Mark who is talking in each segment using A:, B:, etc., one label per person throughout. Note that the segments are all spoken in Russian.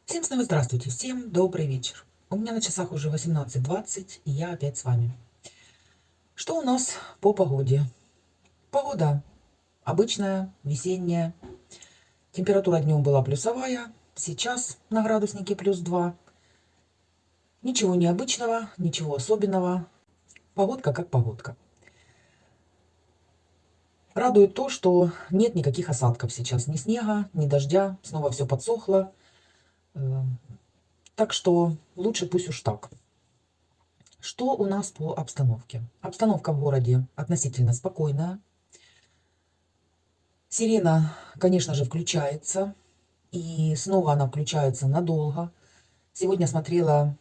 A: Всем снова здравствуйте, всем добрый вечер. У меня на часах уже 18:20, и я опять с вами. Что у нас по погоде? Погода обычная, весенняя. Температура днем была плюсовая, сейчас на градуснике +2. Ничего необычного, ничего особенного. Погодка как погодка. Радует то, что нет никаких осадков сейчас. Ни снега, ни дождя. Снова все подсохло. Так что лучше пусть уж так. Что у нас по обстановке? Обстановка в городе относительно спокойная. Сирена, конечно же, включается. И снова она включается надолго. Сегодня смотрела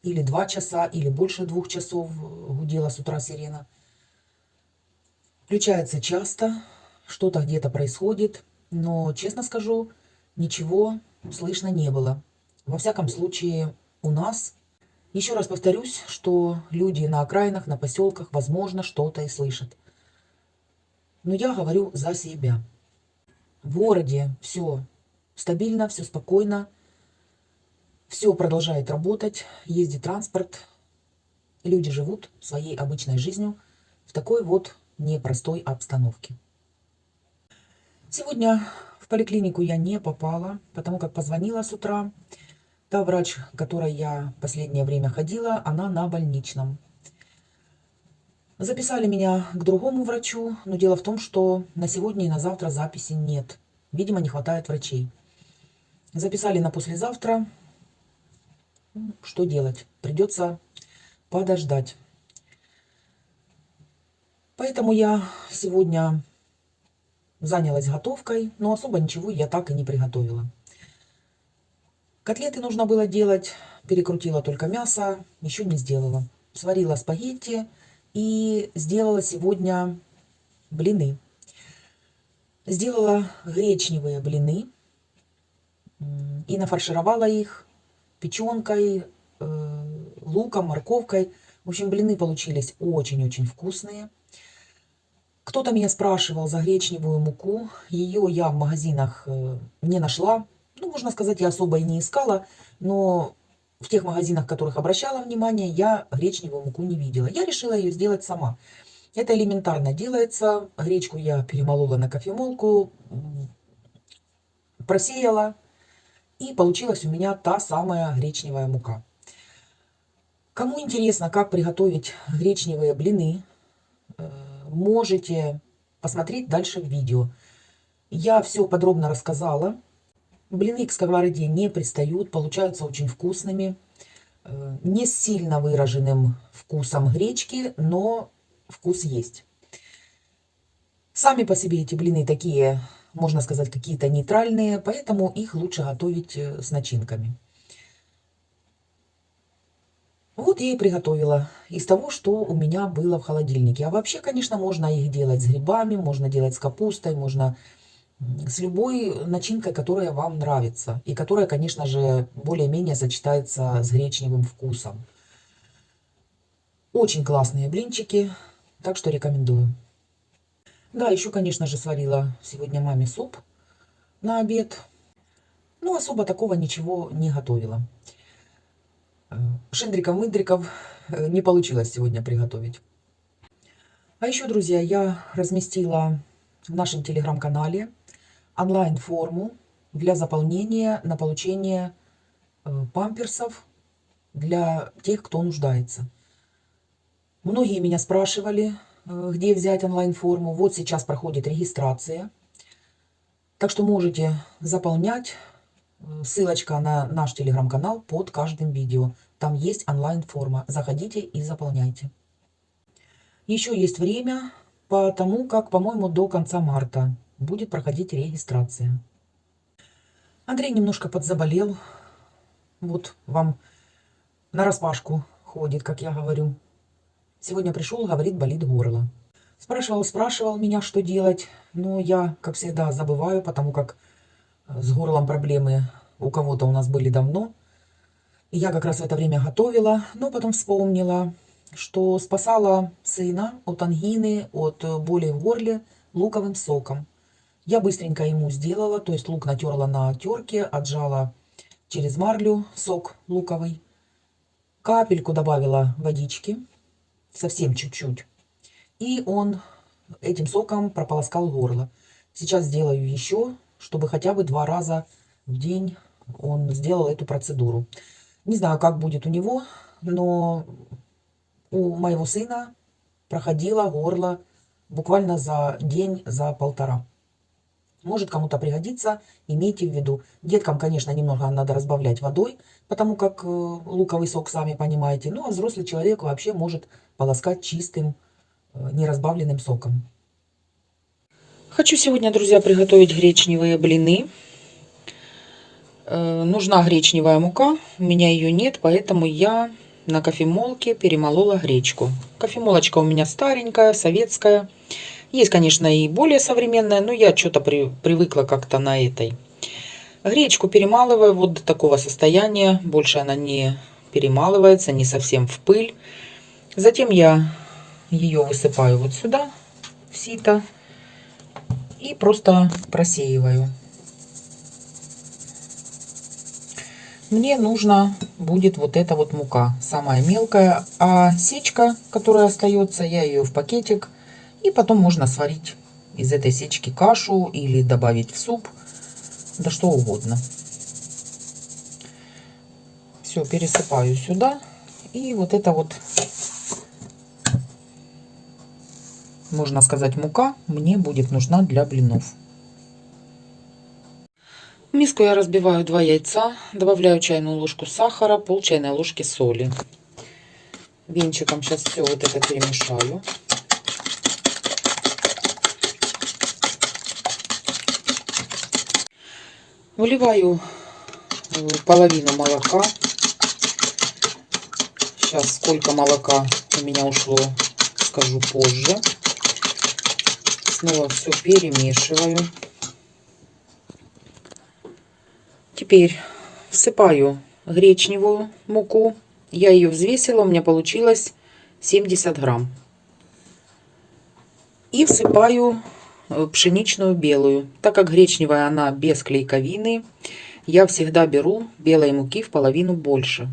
A: или 2 часа, или больше 2 часов гудела с утра сирена. Включается часто, что-то где-то происходит. Но, честно скажу, ничего слышно не было. Во всяком случае, у нас. Еще раз повторюсь, что люди на окраинах, на поселках, возможно, что-то и слышат. Но я говорю за себя. В городе все стабильно, все спокойно, все продолжает работать, ездит транспорт, люди живут своей обычной жизнью в такой вот непростой обстановке. Сегодня в поликлинику я не попала, потому как позвонила с утра. Та врач, к которой я последнее время ходила, она на больничном. Записали меня к другому врачу, но дело в том, что на сегодня и на завтра записи нет. Видимо, не хватает врачей. Записали на послезавтра. Что делать? Придется подождать. Поэтому я сегодня занялась готовкой, но особо ничего я так и не приготовила. Котлеты нужно было делать, перекрутила только мясо, еще не сделала. Сварила спагетти и сделала сегодня блины. Сделала гречневые блины и нафаршировала их печенкой, луком, морковкой. В общем, блины получились очень-очень вкусные. Кто-то меня спрашивал за гречневую муку. Ее я в магазинах не нашла. Ну, можно сказать, я особо и не искала. Но в тех магазинах, в которых обращала внимание, я гречневую муку не видела. Я решила ее сделать сама. Это элементарно делается. Гречку я перемолола на кофемолку, просеяла. И получилась у меня та самая гречневая мука. Кому интересно, как приготовить гречневые блины, можете посмотреть дальше в видео. Я все подробно рассказала. Блины к сковороде не пристают, получаются очень вкусными. Не с сильно выраженным вкусом гречки, но вкус есть. Сами по себе эти блины такие, можно сказать, какие-то нейтральные, поэтому их лучше готовить с начинками. Вот я и приготовила из того, что у меня было в холодильнике. А вообще, конечно, можно их делать с грибами, можно делать с капустой, можно с любой начинкой, которая вам нравится. И которая, конечно же, более-менее сочетается с гречневым вкусом. Очень классные блинчики, так что рекомендую. Да, еще, конечно же, сварила сегодня маме суп на обед. Ну, особо такого ничего не готовила. Шиндриков-мындриков не получилось сегодня приготовить. А еще, друзья, я разместила в нашем телеграм-канале онлайн-форму для заполнения на получение памперсов для тех, кто нуждается. Многие меня спрашивали, где взять онлайн-форму. Вот сейчас проходит регистрация. Так что можете заполнять. Ссылочка на наш телеграм-канал под каждым видео. Там есть онлайн-форма. Заходите и заполняйте. Еще есть время, потому как, по-моему, до конца марта будет проходить регистрация. Андрей немножко подзаболел. Вот вам нараспашку ходит, как я говорю. Сегодня пришел, говорит, болит горло. Спрашивал меня, что делать. Но я, как всегда, забываю, потому как с горлом проблемы у кого-то у нас были давно. И я как раз в это время готовила, но потом вспомнила, что спасала сына от ангины, от боли в горле луковым соком. Я быстренько ему сделала, то есть лук натерла на терке, отжала через марлю сок луковый. Капельку добавила водички, совсем чуть-чуть. И он этим соком прополоскал горло. Сейчас сделаю еще, чтобы хотя бы 2 раза в день он сделал эту процедуру. Не знаю, как будет у него, но у моего сына проходило горло буквально за день, за полтора. Может кому-то пригодится, имейте в виду. Деткам, конечно, немного надо разбавлять водой, потому как луковый сок, сами понимаете. Ну, а взрослый человек вообще может полоскать чистым, неразбавленным соком. Хочу сегодня, друзья, приготовить гречневые блины. Нужна гречневая мука, у меня ее нет, поэтому я на кофемолке перемолола гречку. Кофемолочка у меня старенькая, советская. Есть, конечно, и более современная, но я что-то привыкла как-то на этой. Гречку перемалываю вот до такого состояния. Больше она не перемалывается, не совсем в пыль. Затем я ее высыпаю вот сюда, в сито, и просто просеиваю. Мне нужна будет вот эта вот мука, самая мелкая, а сечка, которая остается, я ее в пакетик, и потом можно сварить из этой сечки кашу или добавить в суп, да что угодно. Все, пересыпаю сюда, и вот это вот, можно сказать, мука мне будет нужна для блинов. В миску я разбиваю 2 яйца, добавляю чайную ложку сахара, пол чайной ложки соли. Венчиком сейчас все вот это перемешаю. Выливаю половину молока. Сейчас сколько молока у меня ушло, скажу позже. Снова все перемешиваю. Теперь всыпаю гречневую муку. Я ее взвесила, у меня получилось 70 грамм. И всыпаю пшеничную белую. Так как гречневая она без клейковины, я всегда беру белой муки в половину больше.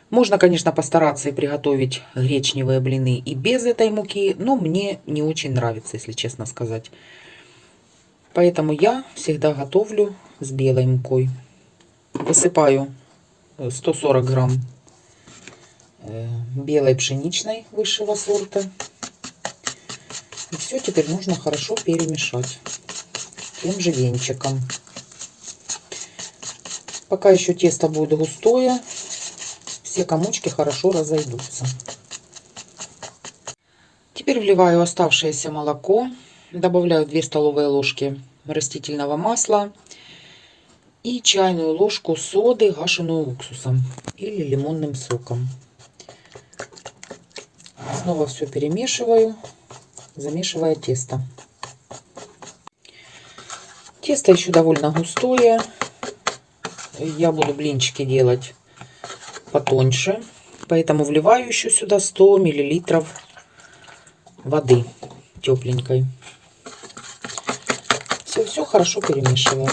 A: Можно, конечно, постараться и приготовить гречневые блины и без этой муки, но мне не очень нравится, если честно сказать. Поэтому я всегда готовлю с белой мукой. Высыпаю 140 грамм белой пшеничной высшего сорта. И все теперь нужно хорошо перемешать тем же венчиком. Пока еще тесто будет густое, все комочки хорошо разойдутся. Теперь вливаю оставшееся молоко, добавляю 2 столовые ложки растительного масла и чайную ложку соды, гашеную уксусом или лимонным соком. Снова все перемешиваю, замешивая тесто. Тесто еще довольно густое. Я буду блинчики делать потоньше, поэтому вливаю еще сюда 100 мл воды тепленькой. Все хорошо перемешиваю.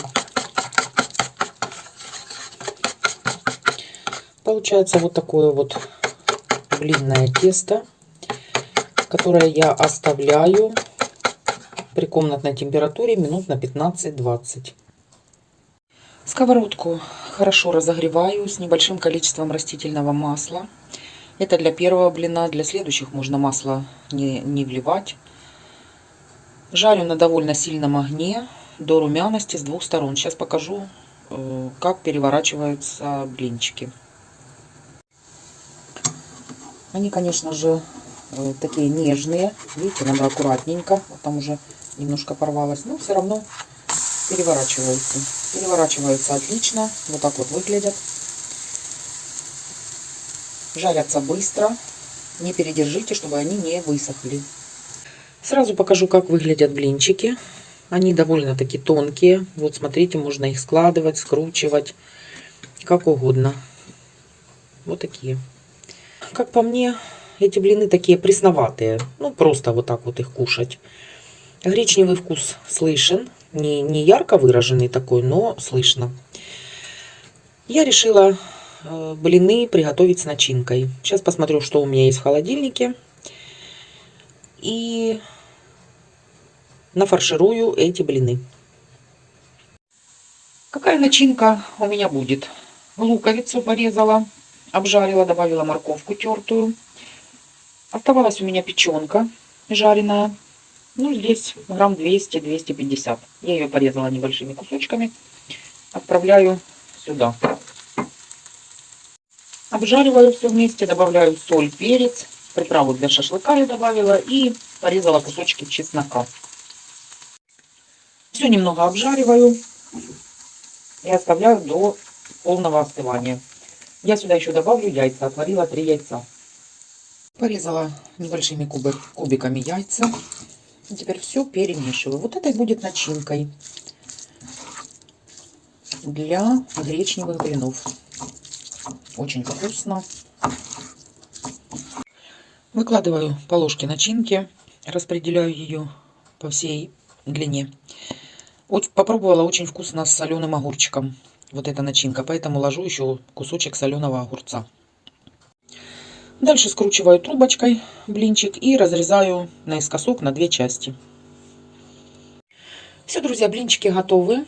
A: Получается вот такое вот блинное тесто, которое я оставляю при комнатной температуре минут на 15-20. Сковородку хорошо разогреваю с небольшим количеством растительного масла. Это для первого блина, для следующих можно масло не вливать. Жарю на довольно сильном огне до румяности с 2 сторон. Сейчас покажу, как переворачиваются блинчики. Они, конечно же, такие нежные. Видите, надо аккуратненько. Вот там уже немножко порвалось. Но все равно переворачиваются. Переворачиваются отлично. Вот так вот выглядят. Жарятся быстро. Не передержите, чтобы они не высохли. Сразу покажу, как выглядят блинчики. Они довольно-таки тонкие. Вот смотрите, можно их складывать, скручивать, как угодно. Вот такие. Как по мне, эти блины такие пресноватые. Ну, просто вот так вот их кушать. Гречневый вкус слышен. Не ярко выраженный такой, но слышно. Я решила блины приготовить с начинкой. Сейчас посмотрю, что у меня есть в холодильнике. И нафарширую эти блины. Какая начинка у меня будет? Луковицу порезала, обжарила, добавила морковку тертую. Оставалась у меня печенка жареная. Ну, здесь грамм 200-250. Я ее порезала небольшими кусочками. Отправляю сюда. Обжариваю все вместе, добавляю соль, перец. Приправу для шашлыка я добавила и порезала кусочки чеснока. Все немного обжариваю и оставляю до полного остывания. Я сюда еще добавлю яйца. Отварила 3 яйца. Порезала небольшими кубиками яйца. И теперь все перемешиваю. Вот это и будет начинкой для гречневых блинов. Очень вкусно. Выкладываю по ложке начинки. Распределяю ее по всей длине. Вот попробовала, очень вкусно с соленым огурчиком. Вот эта начинка. Поэтому ложу еще кусочек соленого огурца. Дальше скручиваю трубочкой блинчик и разрезаю наискосок на 2 части. Все, друзья, блинчики готовы.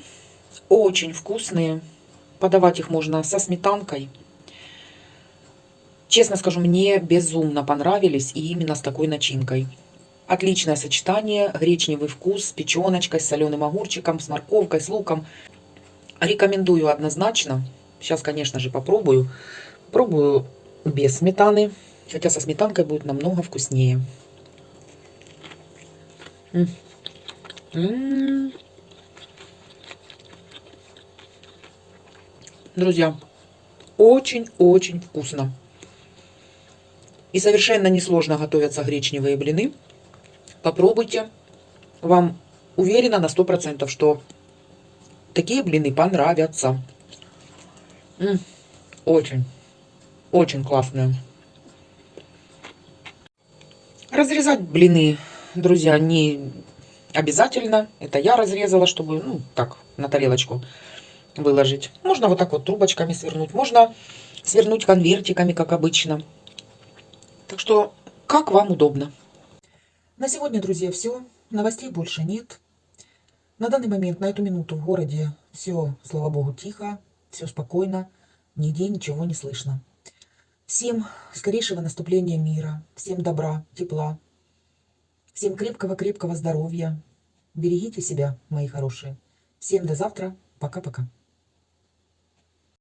A: Очень вкусные. Подавать их можно со сметанкой. Честно скажу, мне безумно понравились и именно с такой начинкой. Отличное сочетание. Гречневый вкус с печеночкой, с соленым огурчиком, с морковкой, с луком. Рекомендую однозначно. Сейчас, конечно же, попробую. Пробую без сметаны. Хотя со сметанкой будет намного вкуснее. Друзья, очень-очень вкусно. И совершенно несложно готовятся гречневые блины. Попробуйте. Вам уверена на 100%, что такие блины понравятся. Очень, очень классные. Разрезать блины, друзья, не обязательно. Это я разрезала, чтобы, ну, так, на тарелочку выложить. Можно вот так вот трубочками свернуть. Можно свернуть конвертиками, как обычно. Так что, как вам удобно. На сегодня, друзья, все. Новостей больше нет. На данный момент, на эту минуту в городе все, слава богу, тихо. Все спокойно. Нигде ничего не слышно. Всем скорейшего наступления мира. Всем добра, тепла. Всем крепкого-крепкого здоровья. Берегите себя, мои хорошие. Всем до завтра. Пока-пока.